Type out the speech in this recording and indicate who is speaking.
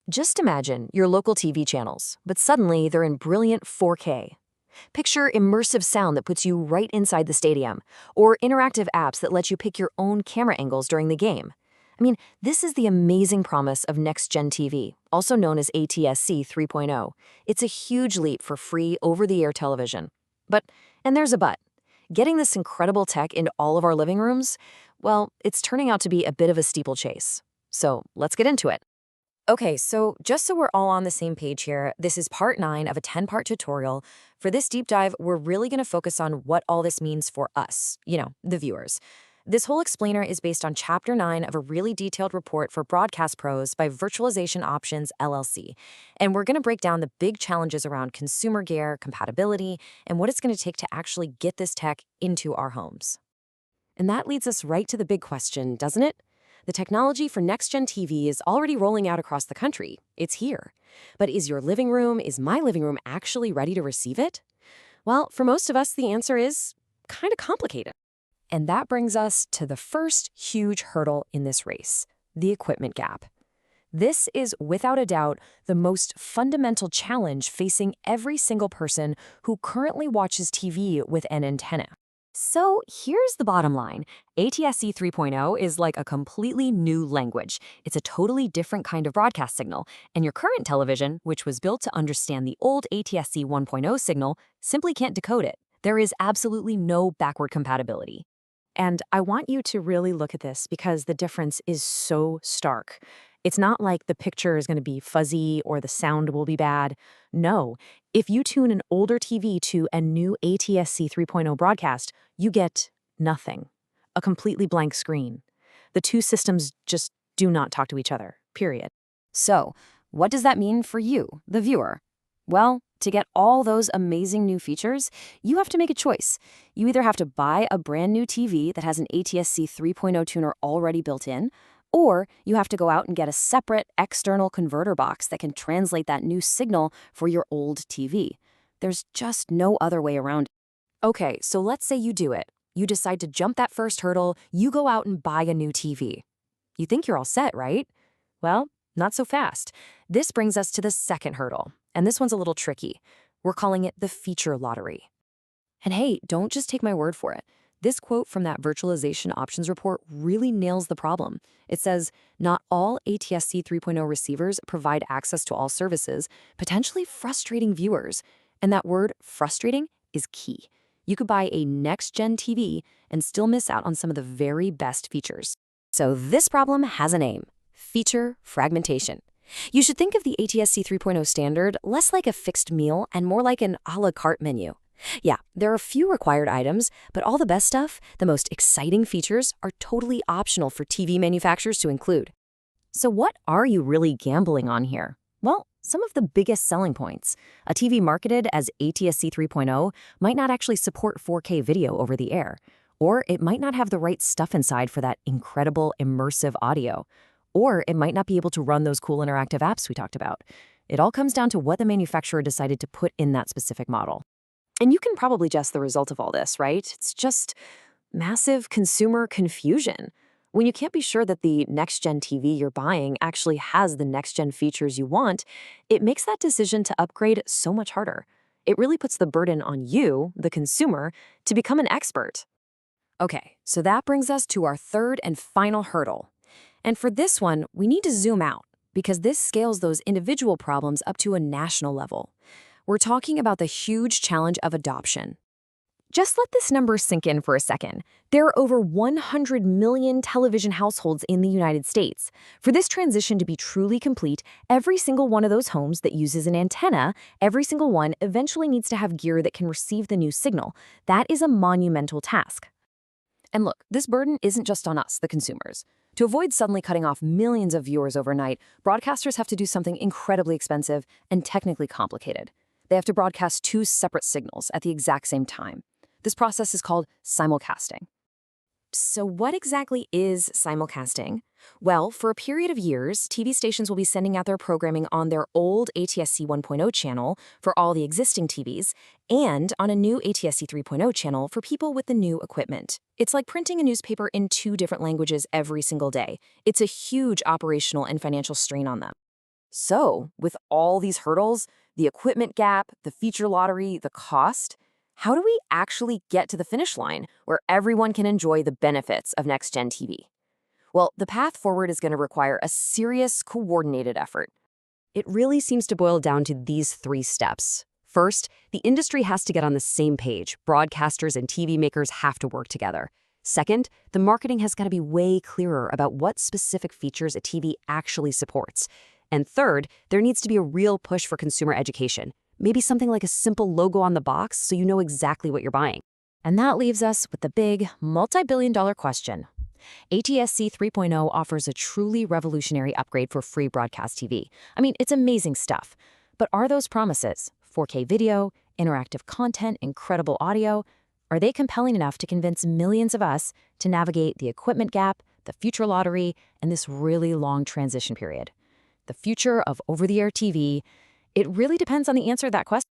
Speaker 1: Just imagine your local TV channels, but suddenly they're in brilliant 4K. Picture immersive sound that puts you right inside the stadium, or interactive apps that let you pick your own camera angles during the game. This is the amazing promise of next-gen TV, also known as ATSC 3.0. It's a huge leap for free over-the-air television. And there's a but. Getting this incredible tech into all of our living rooms, well, it's turning out to be a bit of a steeplechase. So let's get into it. Okay, so just so we're all on the same page here, this is part 9 of a 10-part tutorial. For this deep dive, we're really going to focus on what all this means for us, the viewers. This whole explainer is based on Chapter 9 of a really detailed report for broadcast pros by Virtualization Options LLC. And we're going to break down the big challenges around consumer gear, compatibility, and what it's going to take to actually get this tech into our homes. And that leads us right to the big question, doesn't it? The technology for next-gen TV is already rolling out across the country. It's here. But is my living room actually ready to receive it? Well, for most of us, the answer is kind of complicated. And that brings us to the first huge hurdle in this race, the equipment gap. This is, without a doubt, the most fundamental challenge facing every single person who currently watches TV with an antenna. So here's the bottom line. ATSC 3.0 is like a completely new language. It's a totally different kind of broadcast signal, and your current television, which was built to understand the old ATSC 1.0 signal, simply can't decode it. There is absolutely no backward compatibility. And I want you to really look at this because the difference is so stark. It's not like the picture is going to be fuzzy or the sound will be bad. No, if you tune an older TV to a new ATSC 3.0 broadcast, you get nothing. A completely blank screen. The two systems just do not talk to each other, period. So, what does that mean for you, the viewer? Well, to get all those amazing new features, you have to make a choice. You either have to buy a brand new TV that has an ATSC 3.0 tuner already built in, or you have to go out and get a separate external converter box that can translate that new signal for your old TV. There's just no other way around it. Okay, so let's say you do it. You decide to jump that first hurdle, you go out and buy a new TV. You think you're all set, right? Well, not so fast. This brings us to the second hurdle, and this one's a little tricky. We're calling it the feature lottery. And hey, don't just take my word for it. This quote from that Virtualization Options report really nails the problem. It says, not all ATSC 3.0 receivers provide access to all services, potentially frustrating viewers. And that word, frustrating, is key. You could buy a next-gen TV and still miss out on some of the very best features. So this problem has a name, feature fragmentation. You should think of the ATSC 3.0 standard less like a fixed meal and more like an a la carte menu. Yeah, there are a few required items, but all the best stuff, the most exciting features, are totally optional for TV manufacturers to include. So what are you really gambling on here? Well, some of the biggest selling points. A TV marketed as ATSC 3.0 might not actually support 4K video over the air, or it might not have the right stuff inside for that incredible immersive audio, or it might not be able to run those cool interactive apps we talked about. It all comes down to what the manufacturer decided to put in that specific model. And you can probably guess the result of all this, right? It's just massive consumer confusion. When you can't be sure that the next-gen TV you're buying actually has the next-gen features you want, it makes that decision to upgrade so much harder. It really puts the burden on you, the consumer, to become an expert. Okay, so that brings us to our third and final hurdle. And for this one, we need to zoom out because this scales those individual problems up to a national level. We're talking about the huge challenge of adoption. Just let this number sink in for a second. There are over 100 million television households in the United States. For this transition to be truly complete, every single one of those homes that uses an antenna, every single one eventually needs to have gear that can receive the new signal. That is a monumental task. And look, this burden isn't just on us, the consumers. To avoid suddenly cutting off millions of viewers overnight, broadcasters have to do something incredibly expensive and technically complicated. They have to broadcast two separate signals at the exact same time. This process is called simulcasting. So what exactly is simulcasting? Well, for a period of years, TV stations will be sending out their programming on their old ATSC 1.0 channel for all the existing TVs and on a new ATSC 3.0 channel for people with the new equipment. It's like printing a newspaper in two different languages every single day. It's a huge operational and financial strain on them. So, with all these hurdles, the equipment gap, the feature lottery, the cost, how do we actually get to the finish line where everyone can enjoy the benefits of next-gen TV? Well, the path forward is going to require a serious, coordinated effort. It really seems to boil down to these 3 steps. First, the industry has to get on the same page. Broadcasters and TV makers have to work together. Second, the marketing has got to be way clearer about what specific features a TV actually supports. And third, there needs to be a real push for consumer education. Maybe something like a simple logo on the box so you know exactly what you're buying. And that leaves us with the big, multi-billion-dollar question. ATSC 3.0 offers a truly revolutionary upgrade for free broadcast TV. I mean, it's amazing stuff. But are those promises, 4K video, interactive content, incredible audio, are they compelling enough to convince millions of us to navigate the equipment gap, the future lottery, and this really long transition period? The future of over-the-air TV, it really depends on the answer to that question.